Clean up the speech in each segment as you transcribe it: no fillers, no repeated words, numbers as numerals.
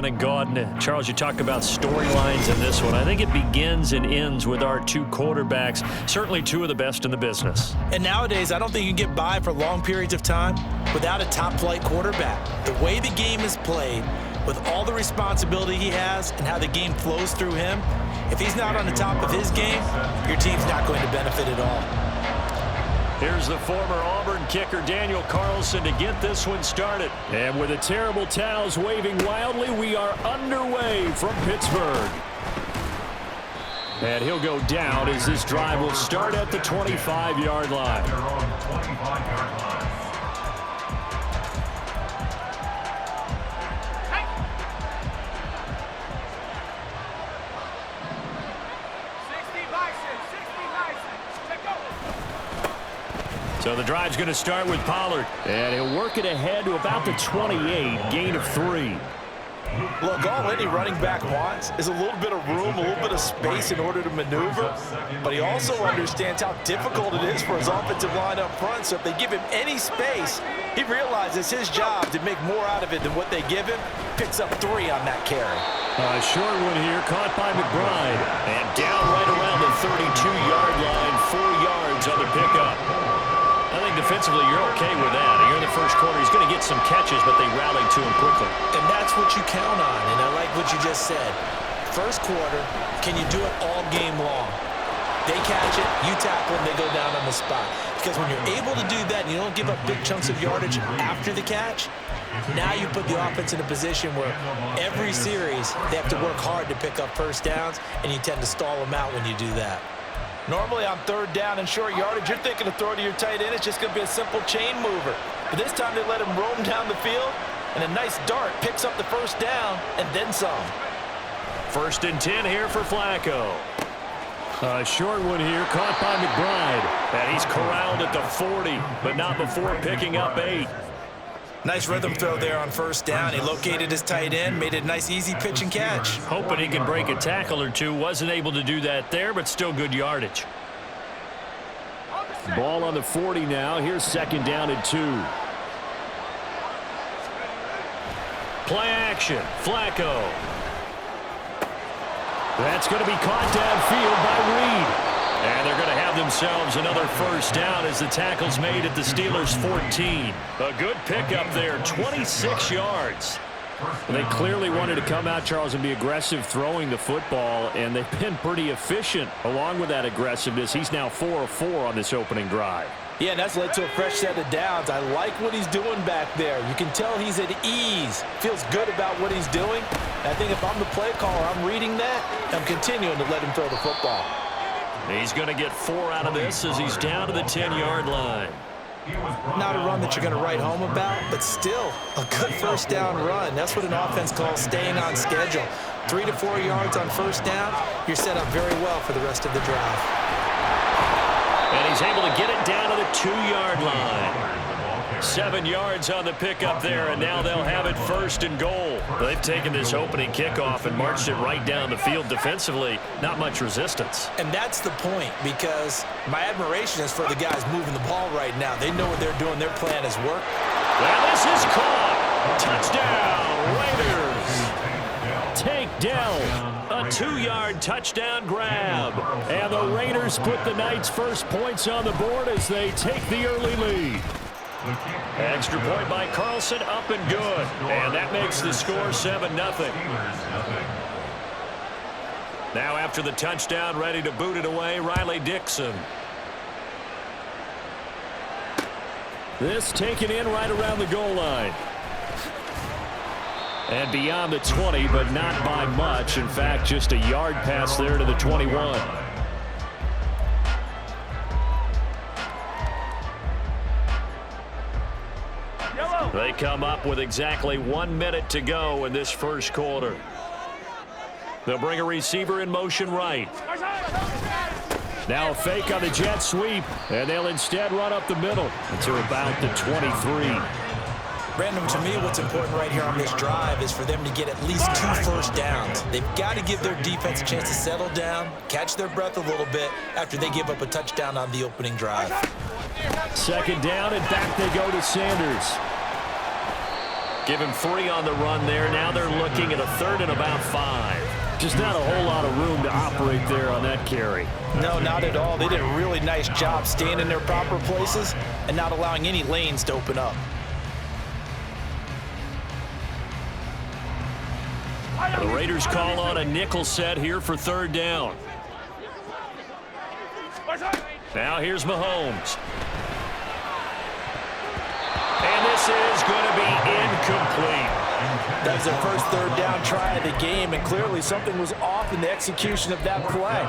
And Gordon, Charles, you talk about storylines in this one. I think it begins and ends with our two quarterbacks, certainly two of the best in the business. And nowadays, I don't think you can get by for long periods of time without a top-flight quarterback. The way the game is played, with all the responsibility he has and how the game flows through him, if he's not on the top of his game, your team's not going to benefit at all. Here's the former Auburn kicker, Daniel Carlson, to get this one started. And with the terrible towels waving wildly, we are underway from Pittsburgh. And he'll go down as this drive will start at the 25-yard line. So the drive's going to start with Pollard. And he'll work it ahead to about the 28, gain of 3. Look, all any running back wants is a little bit of room, a little bit of space in order to maneuver. But he also understands how difficult it is for his offensive line up front. So if they give him any space, he realizes his job to make more out of it than what they give him. Picks up 3 on that carry. A short one here, caught by McBride. And down right around the 32-yard line, 4 yards on the pickup. I think defensively you're okay with that. Here in the first quarter, he's going to get some catches, but they rallied to him quickly. And that's what you count on, and I like what you just said. First quarter, can you do it all game long? They catch it, you tackle them, they go down on the spot. Because when you're able to do that and you don't give up big chunks of yardage after the catch, now you put the offense in a position where every series they have to work hard to pick up first downs, and you tend to stall them out when you do that. Normally on third down and short yardage, you're thinking to throw to your tight end. It's just going to be a simple chain mover. But this time they let him roam down the field, and a nice dart picks up the first down and then some. 1st and 10 here for Flacco. A short one here, caught by McBride. And he's corralled at the 40, but not before picking up 8. Nice rhythm throw there on first down. He located his tight end, made it a nice easy pitch and catch. Hoping he can break a tackle or two. Wasn't able to do that there, but still good yardage. Ball on the 40 now. Here's 2nd down and 2. Play action. Flacco. That's going to be caught downfield by Reed. And they're going to have themselves another first down as the tackle's made at the Steelers' 14. A good pickup there, 26 yards. They clearly wanted to come out, Charles, and be aggressive throwing the football, and they've been pretty efficient along with that aggressiveness. He's now 4 of 4 on this opening drive. Yeah, and that's led to a fresh set of downs. I like what he's doing back there. You can tell he's at ease, feels good about what he's doing. And I think if I'm the play caller, I'm reading that, I'm continuing to let him throw the football. He's going to get 4 out of this as he's down to the 10-yard line. Not a run that you're going to write home about, but still a good first down run. That's what an offense calls staying on schedule. 3 to 4 yards on first down, you're set up very well for the rest of the drive. And he's able to get it down to the 2-yard line. 7 yards on the pickup there, and now they'll have it 1st and goal. They've taken this opening kickoff and marched it right down the field defensively. Not much resistance. And that's the point, because my admiration is for the guys moving the ball right now. They know what they're doing. Their plan is work. Well, this is caught. Touchdown, Raiders. Take down. A 2-yard touchdown grab. And the Raiders put the Knights' first points on the board as they take the early lead. Extra point by Carlson, up and good. And that makes the score 7-0. Now after the touchdown, ready to boot it away, Riley Dixon. This taken in right around the goal line. And beyond the 20, but not by much. In fact, just a yard pass there to the 21. They come up with exactly 1 minute to go in this first quarter. They'll bring a receiver in motion right. Now a fake on the jet sweep, and they'll instead run up the middle to about the 23. Brandon, to me, what's important right here on this drive is for them to get at least 2 first downs. They've got to give their defense a chance to settle down, catch their breath a little bit after they give up a touchdown on the opening drive. 2nd down, and back they go to Sanders. Give him 3 on the run there. Now they're looking at a 3rd and about 5. Just not a whole lot of room to operate there on that carry. No, not at all. They did a really nice job staying in their proper places and not allowing any lanes to open up. The Raiders call on a nickel set here for 3rd down. Now here's Mahomes. And this is going to be incomplete. That was their first 3rd down try of the game, and clearly something was off in the execution of that play.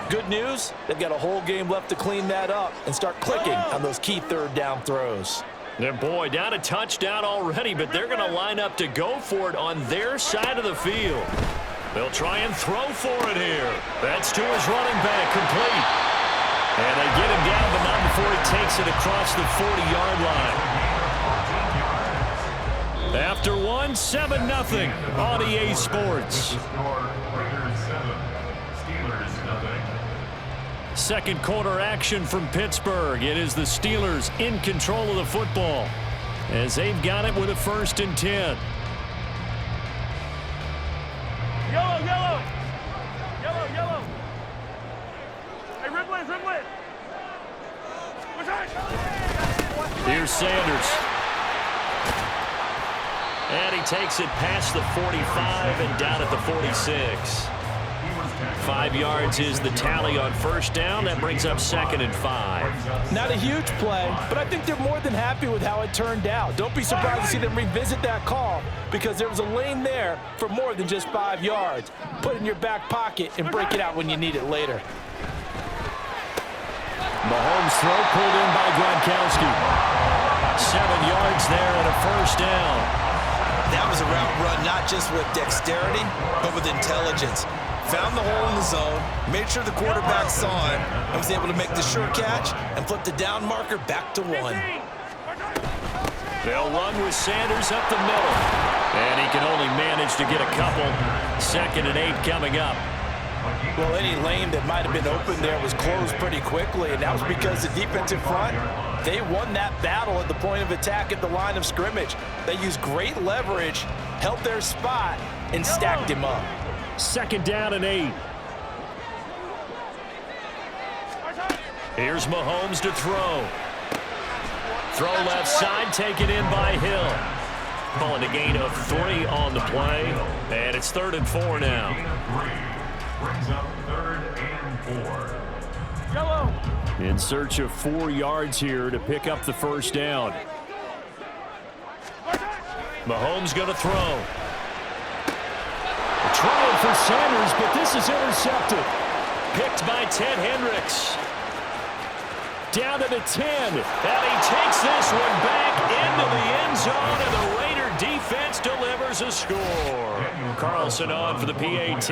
Good news, they've got a whole game left to clean that up and start clicking on those key 3rd down throws. And boy, down a touchdown already, but they're going to line up to go for it on their side of the field. They'll try and throw for it here. That's to his running back, complete. And they get him down, but not before he takes it across the 40-yard line. After 1, 7-0 on EA Sports. Second quarter action from Pittsburgh. It is the Steelers in control of the football as they've got it with a 1st and 10. Yellow, yellow. Yellow, yellow. Hey, Ripley, Ripley. Here's Sanders. And he takes it past the 45 and down at the 46. 5 yards is the tally on 1st down. That brings up 2nd and 5. Not a huge play, but I think they're more than happy with how it turned out. Don't be surprised to see them revisit that call because there was a lane there for more than just 5 yards. Put it in your back pocket and break it out when you need it later. Mahomes' throw pulled in by Gronkowski. 7 yards there and a 1st down. That was a route run not just with dexterity, but with intelligence. Found the hole in the zone, made sure the quarterback saw it, and was able to make the sure catch and flip the down marker back to 1. They'll run with Sanders up the middle. And he can only manage to get a couple. 2nd and 8 coming up. Well, any lane that might have been open there was closed pretty quickly, and that was because the defensive front, they won that battle at the point of attack at the line of scrimmage. They used great leverage, held their spot, and stacked him up. 2nd down and 8. Here's Mahomes to throw. Throw left side, taken in by Hill. Calling a gain of 3 on the play, and it's 3rd and 4 now. Brings up 3rd and 4. Yellow. In search of 4 yards here to pick up the 1st down. Mahomes going to throw. Trying for Sanders, but this is intercepted. Picked by Ted Hendricks. Down to the 10. And he takes this one back into the end zone, and the Raider defense delivers a score. Carlson on for the PAT.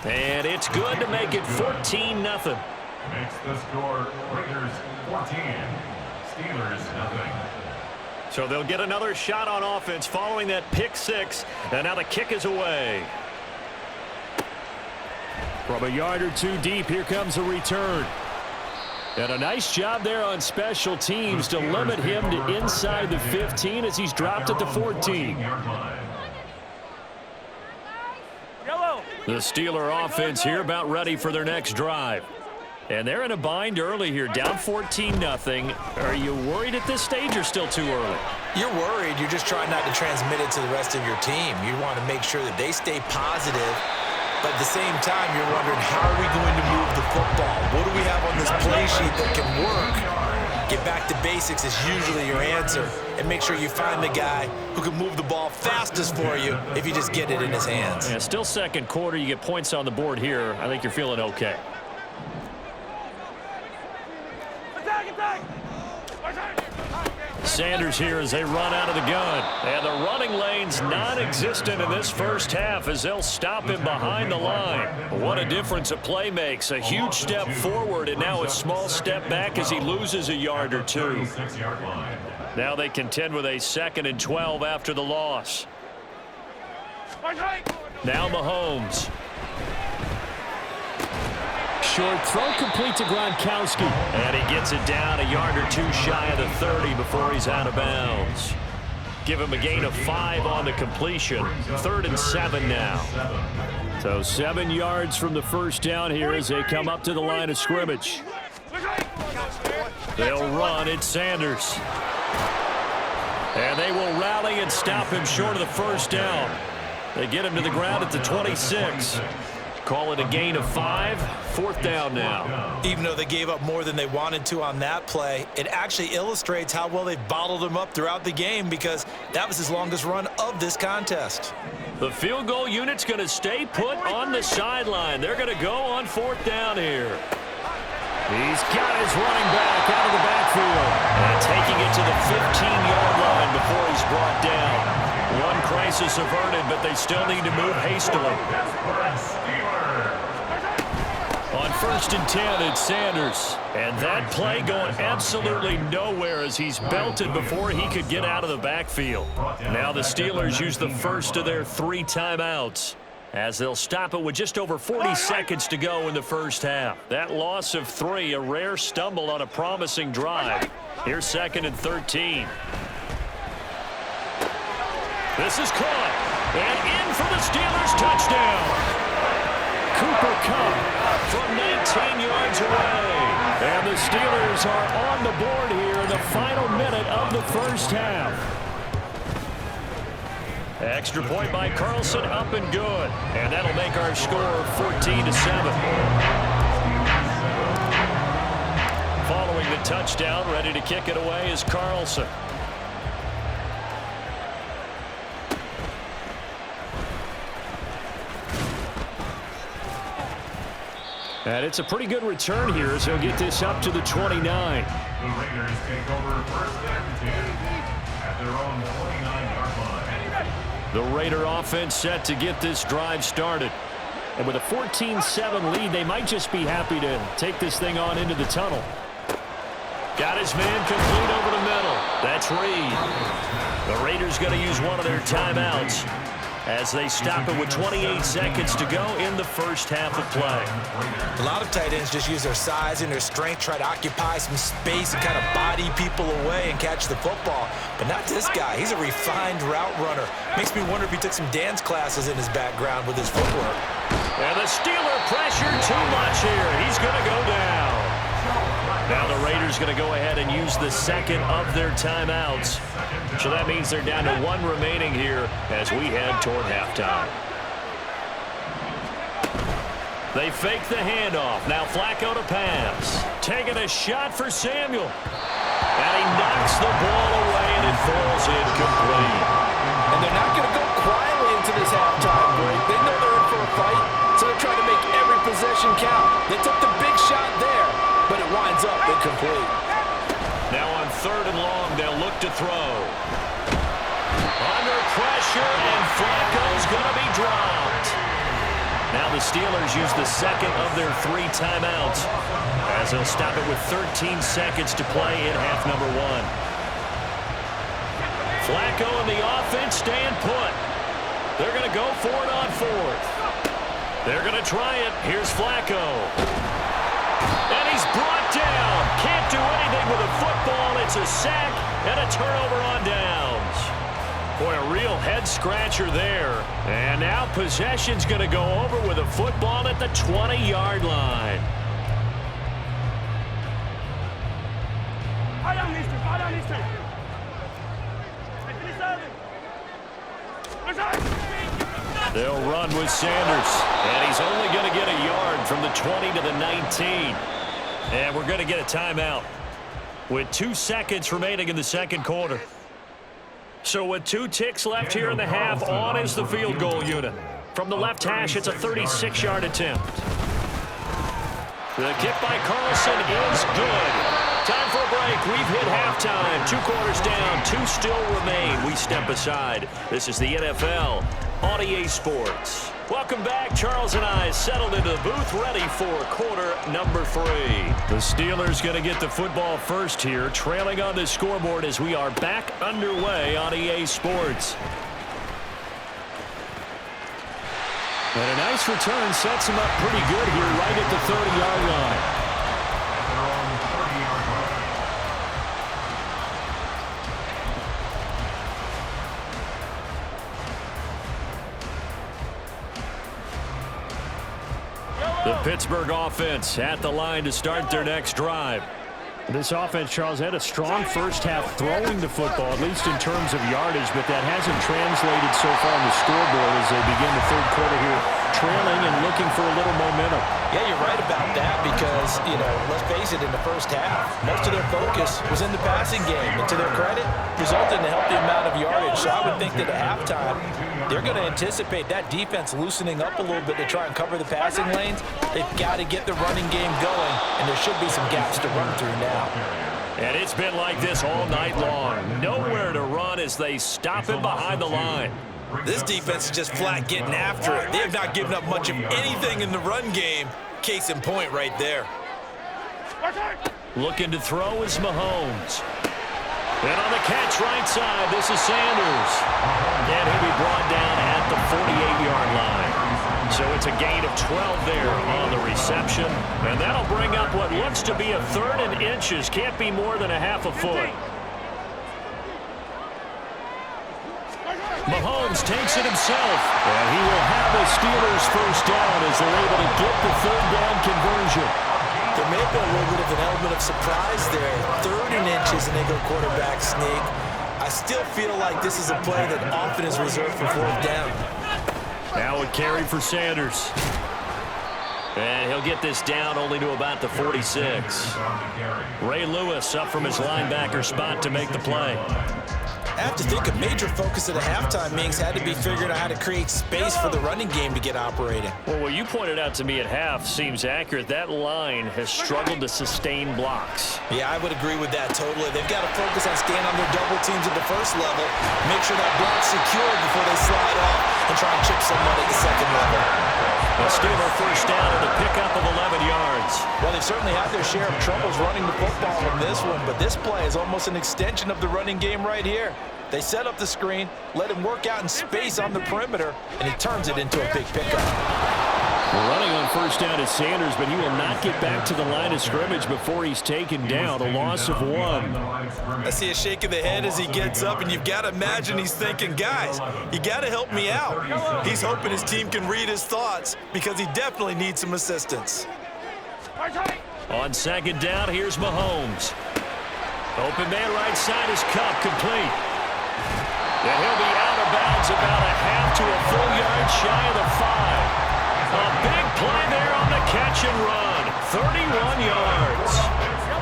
And it's good to make it 14-0. Makes the score Raiders 14, Steelers 0. So they'll get another shot on offense following that pick 6. And now the kick is away. From a yard or 2 deep, here comes a return. And a nice job there on special teams to limit him to inside the 15 as he's dropped at the 14. The Steeler offense here about ready for their next drive. And they're in a bind early here, down 14-0. Are you worried at this stage or still too early? You're worried. You're just trying not to transmit it to the rest of your team. You want to make sure that they stay positive. But at the same time, you're wondering, how are we going to move the football? What do we have on this play sheet that can work? Get back to basics is usually your answer. And make sure you find the guy who can move the ball fastest for you if you just get it in his hands. Yeah, still 2nd quarter. You get points on the board here. I think you're feeling okay. Sanders here as they run out of the gun. And the running lane's non-existent in this first half as they'll stop him behind the line. What a difference a play makes. A huge step forward and now a small step back as he loses a yard or 2. Now they contend with a 2nd and 12 after the loss. Now Mahomes. short throw, complete to Gronkowski. And he gets it down a yard or two shy of the 30 before he's out of bounds. Give him a gain of 5 on the completion. 3rd and 7 now. So 7 yards from the first down here as they come up to the line of scrimmage. They'll run. It's Sanders. And they will rally and stop him short of the first down. They get him to the ground at the 26. Call it a gain of 5. 4th down now. Even though they gave up more than they wanted to on that play, it actually illustrates how well they've bottled him up throughout the game because that was his longest run of this contest. The field goal unit's going to stay put on the sideline. They're going to go on 4th down here. He's got his running back out of the backfield. And taking it to the 15-yard line before he's brought down. One crisis averted, but they still need to move hastily. On 1st and 10, it's Sanders. And that play going absolutely nowhere as he's belted before he could get out of the backfield. Now the Steelers use the first of their 3 timeouts, as they'll stop it with just over 40 seconds to go in the first half. That loss of 3, a rare stumble on a promising drive. Here's 2nd and 13. This is caught. And in for the Steelers touchdown. Cooper Kupp from 19 yards away. And the Steelers are on the board here in the final minute of the first half. Extra point by Carlson, up and good. And that'll make our score 14-7. Following the touchdown, ready to kick it away is Carlson. And it's a pretty good return here as he'll get this up to the 29. The Raiders take over 1st and 10 at their own 29-yard line. The Raider offense set to get this drive started. And with a 14-7 lead, they might just be happy to take this thing on into the tunnel. Got his man complete over the middle. That's Reed. The Raiders going to use one of their timeouts as they stop it with 28 seconds to go in the first half of play. A lot of tight ends just use their size and their strength, try to occupy some space and kind of body people away and catch the football. But not this guy. He's a refined route runner. Makes me wonder if he took some dance classes in his background with his footwork. And the Steeler pressure too much here. He's going to go down. Now the Raiders going to go ahead and use the second of their timeouts. So that means they're down to 1 remaining here as we head toward halftime. They fake the handoff. Now Flacco to pass. Taking a shot for Samuel. And he knocks the ball away and it falls incomplete. And they're not going to go quietly into this halftime break. They know they're in for a fight, so they're trying to make every possession count. They took the big shot there, but it winds up incomplete. Now on 3rd and long, they'll look to throw. Under pressure, and Flacco's going to be dropped. Now the Steelers use the second of their 3 timeouts as they'll stop it with 13 seconds to play in half number 1. Flacco and the offense stand put. They're going to go for it on 4th. They're going to try it. Here's Flacco. And he's brought down. Can't do anything with a football. It's a sack and a turnover on downs. Boy, a real head-scratcher there. And now possession's going to go over with a football at the 20-yard line. They'll run with Sanders. And he's only going to get a yard from the 20 to the 19. And we're going to get a timeout with 2 seconds remaining in the second quarter. So with 2 ticks left here in the half, on is the field goal unit. From the left hash, it's a 36-yard attempt. The kick by Carlson is good. Time for a break. We've hit halftime. 2 quarters down. 2 still remain. We step aside. This is the NFL on EA Sports. Welcome back. Charles and I settled into the booth, ready for quarter number 3. The Steelers going to get the football first here, trailing on the scoreboard as we are back underway on EA Sports. And a nice return sets him up pretty good here right at the 30-yard line. At their own 30-yard line. The Pittsburgh offense at the line to start their next drive. This offense, Charles, had a strong first half throwing the football, at least in terms of yardage, but that hasn't translated so far on the scoreboard as they begin the third quarter here, trailing and looking for a little momentum. Yeah, you're right about that because, let's face it, in the first half, most of their focus was in the passing game. And to their credit, resulted in a healthy amount of yardage. So I would think that at halftime, they're going to anticipate that defense loosening up a little bit to try and cover the passing lanes. They've got to get the running game going, and there should be some gaps to run through now. And it's been like this all night long. Nowhere to run as they stop him behind the line. This defense is just flat getting after it. They have not given up much of anything in the run game. Case in point right there. Looking to throw is Mahomes. And on the catch right side, this is Sanders. And he'll be brought down at the 48-yard line. So it's a gain of 12 there on the reception. And that'll bring up what looks to be a 3rd and inches. Can't be more than a half a foot. Mahomes takes it himself. And he will have the Steelers first down as they're able to get the 3rd down conversion. There may have been a little bit of an element of surprise there. 3rd and inches, and they go quarterback sneak. I still feel like this is a play that often is reserved for 4th down. Now a carry for Sanders. And he'll get this down only to about the 46. Ray Lewis up from his linebacker spot to make the play. I have to think a major focus at the halftime, Minks, had to be figuring out how to create space for the running game to get operating. Well, what you pointed out to me at half seems accurate. That line has struggled to sustain blocks. Yeah, I would agree with that totally. They've got to focus on staying on their double teams at the first level, make sure that block's secure before they slide off and try and chip someone at the second level. A Steeler first down and a pickup of 11 yards. Well, they've certainly had their share of troubles running the football in this one, but this play is almost an extension of the running game right here. They set up the screen, let him work out in space on the perimeter, and he turns it into a big pickup. We're running on first down is Sanders, but he will not get back to the line of scrimmage before he's taken down, a loss of 1. I see a shake of the head as he gets up, and you've got to imagine he's thinking, guys, you got to help me out. He's hoping his team can read his thoughts because he definitely needs some assistance. On second down, here's Mahomes. Open man right side is Cup, complete. And he'll be out of bounds about a half to a full yard shy of the 5. A big play there on the catch and run. 31 yards.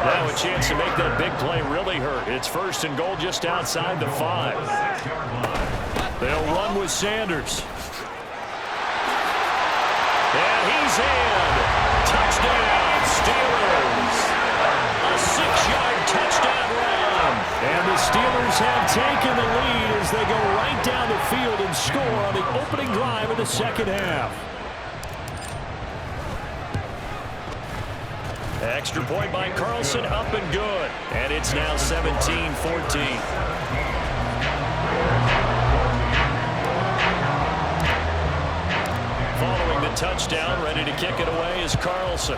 Now a chance to make that big play really hurt. It's 1st and goal just outside the 5. They'll run with Sanders. And he's in. Touchdown, Steelers. A 6-yard touchdown run. And the Steelers have taken the lead as they go right down the field and score on the opening drive of the second half. Extra point by Carlson, up and good. And it's now 17-14. Following the touchdown, ready to kick it away is Carlson.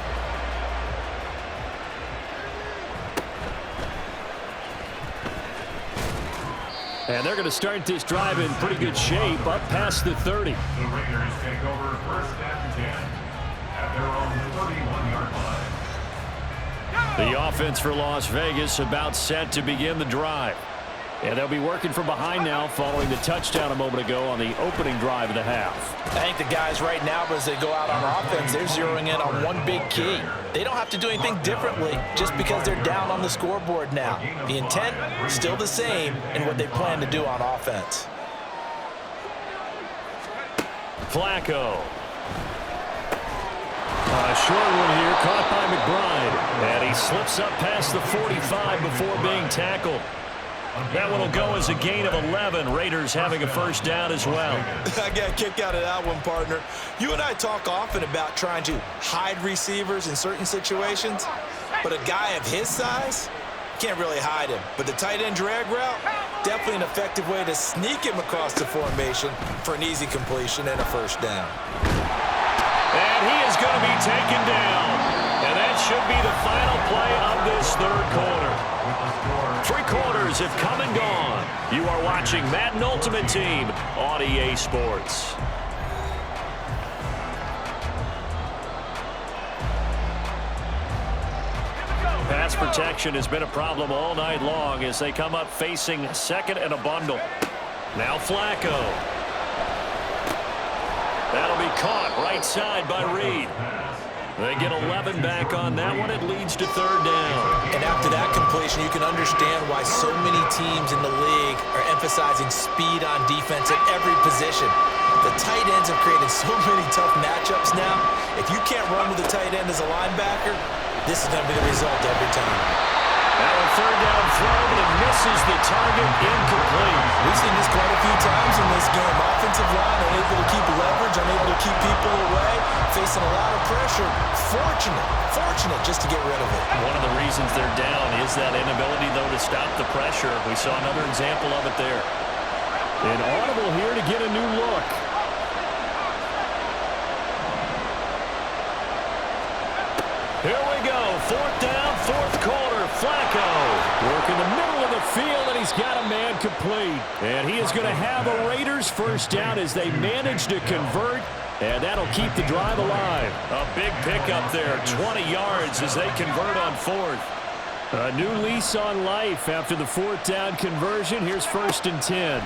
And they're going to start this drive in pretty good shape, up past the 30. The Raiders take over 1st and 10 at their own 31-yard line. The offense for Las Vegas about set to begin the drive. And they'll be working from behind now following the touchdown a moment ago on the opening drive of the half. I think the guys right now, as they go out on offense, they're zeroing in on one big key. They don't have to do anything differently just because they're down on the scoreboard now. The intent still the same in what they plan to do on offense. Flacco. A short one here, caught by McBride. And he slips up past the 45 before being tackled. That one will go as a gain of 11. Raiders having a first down as well. I got a kick out of that one, partner. You and I talk often about trying to hide receivers in certain situations, but a guy of his size, can't really hide him. But the tight end drag route, definitely an effective way to sneak him across the formation for an easy completion and a first down. And he is going to be taken down. And that should be the final play of this third quarter. 3 quarters have come and gone. You are watching Madden Ultimate Team on EA Sports. Pass protection has been a problem all night long as they come up facing second and a bundle. Now Flacco. That'll be caught right side by Reed. They get 11 back on that one. It leads to third down. And after that completion, you can understand why so many teams in the league are emphasizing speed on defense at every position. The tight ends have created so many tough matchups now. If you can't run with a tight end as a linebacker, this is going to be the result every time. Now a third down throw, but it misses the target, incomplete. We've seen this quite a few times in this game. Offensive line unable to keep leverage, unable to keep people away, facing a lot of pressure. Fortunate just to get rid of it. One of the reasons they're down is that inability, though, to stop the pressure. We saw another example of it there. An audible here to get a new look. Here we go. 4th down, 4th quarter. Flacco work in the middle of the field, and he's got a man complete. And he is going to have a Raiders first down as they manage to convert, and that'll keep the drive alive. A big pickup there, 20 yards as they convert on 4th. A new lease on life after the 4th down conversion. Here's 1st and 10.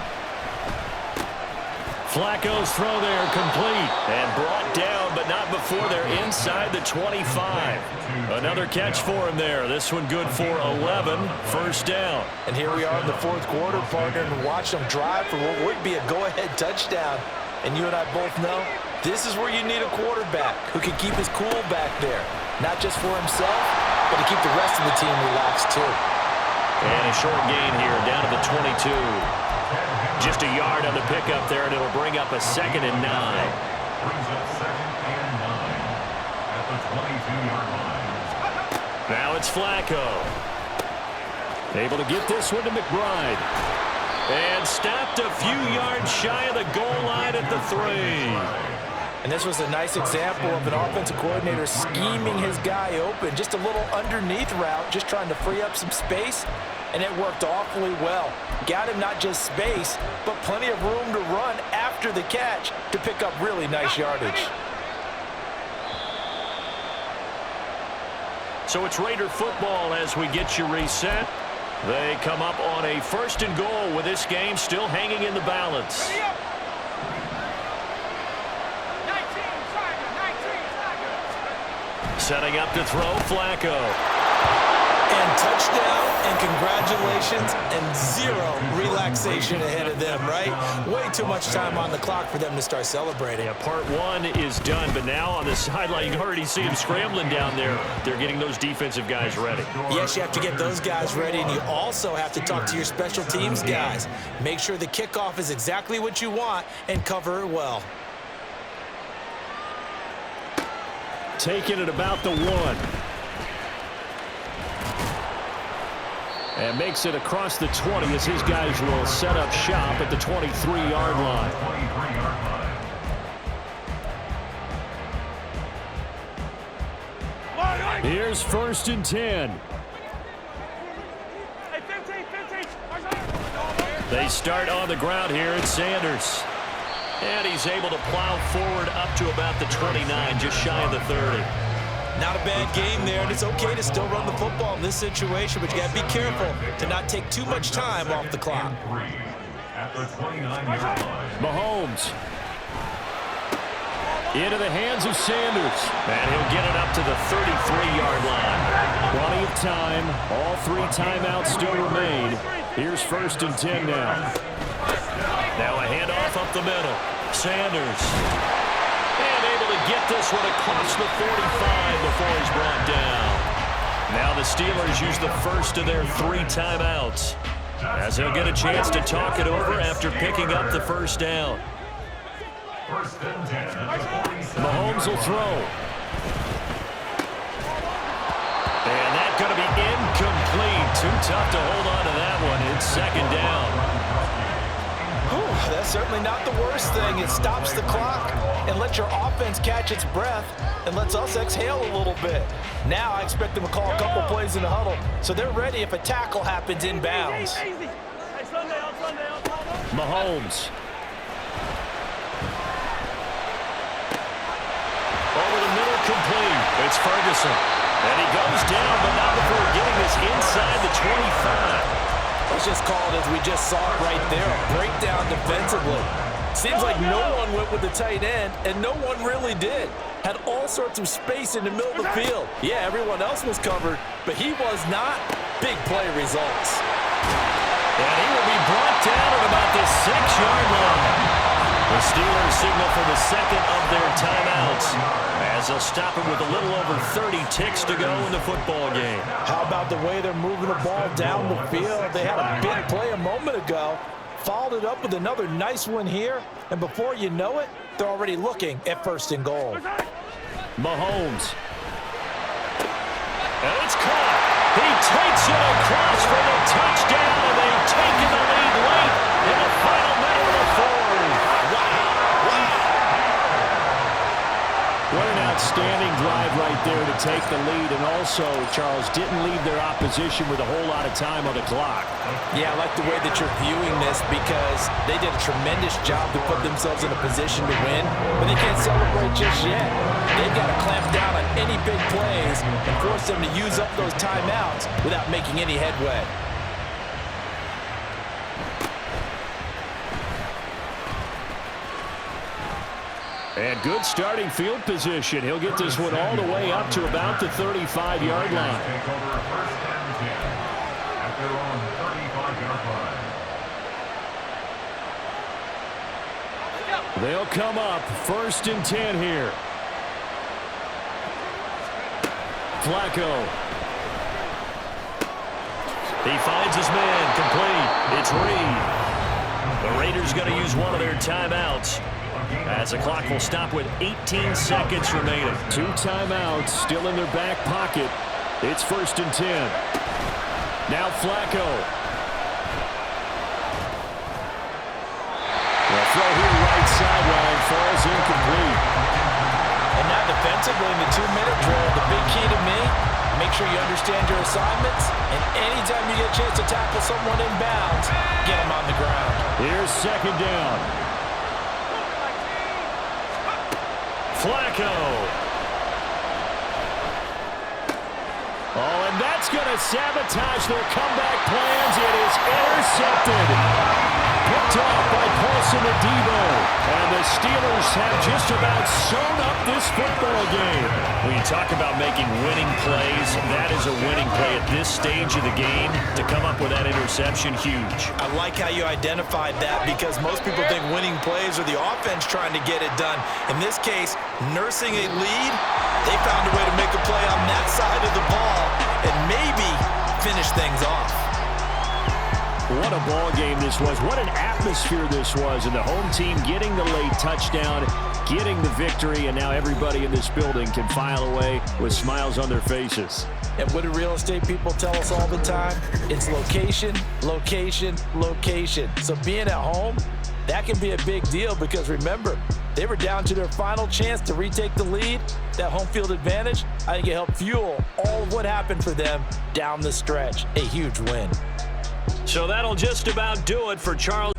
Flacco's throw there complete and brought down, but not before they're inside the 25. Another catch for him there. This one good for 11. First down. And here we are in the 4th quarter, partner, and watch them drive for what would be a go-ahead touchdown. And you and I both know this is where you need a quarterback who can keep his cool back there. Not just for himself, but to keep the rest of the team relaxed too. And a short gain here down to the 22. Just a yard on the pickup there, and it'll bring up a 2nd and 9. Brings up 2nd and 9 at the 22-yard line. Now it's Flacco. Able to get this one to McBride. And stopped a few yards shy of the goal line at the 3. And this was a nice example of an offensive coordinator scheming his guy open. Just a little underneath route, just trying to free up some space. And it worked awfully well. Got him not just space, but plenty of room to run after the catch to pick up really nice yardage. So it's Raider football as we get you reset. They come up on a 1st and goal with this game still hanging in the balance. Setting up to throw, Flacco. And touchdown, and congratulations, and 0 relaxation ahead of them, right? Way too much time on the clock for them to start celebrating. Yeah, part 1 is done, but now on the sideline, you can already see them scrambling down there. They're getting those defensive guys ready. Yes, you have to get those guys ready, and you also have to talk to your special teams guys. Make sure the kickoff is exactly what you want and cover it well. Taking it about the 1. And makes it across the 20 as his guys will set up shop at the 23-yard line. Here's 1st and 10. They start on the ground here at Sanders. And he's able to plow forward up to about the 29, just shy of the 30. Not a bad game there, and it's okay to still run the football in this situation, but you got to be careful to not take too much time off the clock. Mahomes. Into the hands of Sanders. And he'll get it up to the 33-yard line. Plenty of time. All 3 timeouts still remain. Here's 1st and 10 now. Now a handoff up the middle. Sanders. And able to get this one across the 45 before he's brought down. Now the Steelers use the first of their 3 timeouts as they'll get a chance to talk it over after picking up the first down. Mahomes will throw. And that's going to be incomplete. Too tough to hold on to that one. It's 2nd down. that's certainly not the worst thing. It stops the clock and lets your offense catch its breath and lets us exhale a little bit. Now I expect them to call a couple plays in the huddle so they're ready if a tackle happens inbounds. Mahomes. Over the middle, complete. It's Ferguson. And he goes down, but not before getting this inside the 25. Let's just call it as we just saw it right there, a breakdown defensively. Seems like no one went with the tight end, and no one really did. Had all sorts of space in the middle of the field. Yeah, everyone else was covered, but he was not. Big play results. And he will be brought down at about the 6-yard line. The Steelers signal for the second of their timeouts as they'll stop it with a little over 30 ticks to go in the football game. How about the way they're moving the ball down the field? They had a big play a moment ago, followed it up with another nice one here, and before you know it, they're already looking at 1st and goal. Mahomes. And it's caught. He takes it across for the touchdown, and they've taken the lead late in the final minute of the fourth. What an outstanding drive right there to take the lead, and also, Charles, didn't leave their opposition with a whole lot of time on the clock. Yeah, I like the way that you're viewing this because they did a tremendous job to put themselves in a position to win, but they can't celebrate just yet. They've got to clamp down on any big plays and force them to use up those timeouts without making any headway. And good starting field position. He'll get this one all the way up to about the 35-yard line. Take over 1st and 10 at their own 35-yard line. They'll come up 1st and 10 here. Flacco. He finds his man complete. It's Reed. The Raiders going to use one of their timeouts as the clock will stop with 18 seconds remaining. 2 timeouts still in their back pocket. It's 1st and 10. Now Flacco. The throw here right sideline falls incomplete. And now defensively in the 2-minute drill, the big key to me, make sure you understand your assignments, and anytime you get a chance to tackle someone in bounds, get them on the ground. Here's 2nd down. Flacco. Oh, and that's going to sabotage their comeback plans. It is intercepted. Picked off by Paulson Adebo. And the Steelers have just about sewn up this football game. When you talk about making winning plays, that is a winning play at this stage of the game. To come up with that interception, huge. I like how you identified that because most people think winning plays are the offense trying to get it done. In this case, nursing a lead, they found a way to make a play on that side of the ball and maybe finish things off. What a ball game this was. What an atmosphere this was. And the home team getting the late touchdown, getting the victory, and now everybody in this building can file away with smiles on their faces. And what do real estate people tell us all the time? It's location, location, location. So being at home, that can be a big deal because remember, they were down to their final chance to retake the lead. That home field advantage, I think it helped fuel all of what happened for them down the stretch. A huge win. So that'll just about do it for Charles.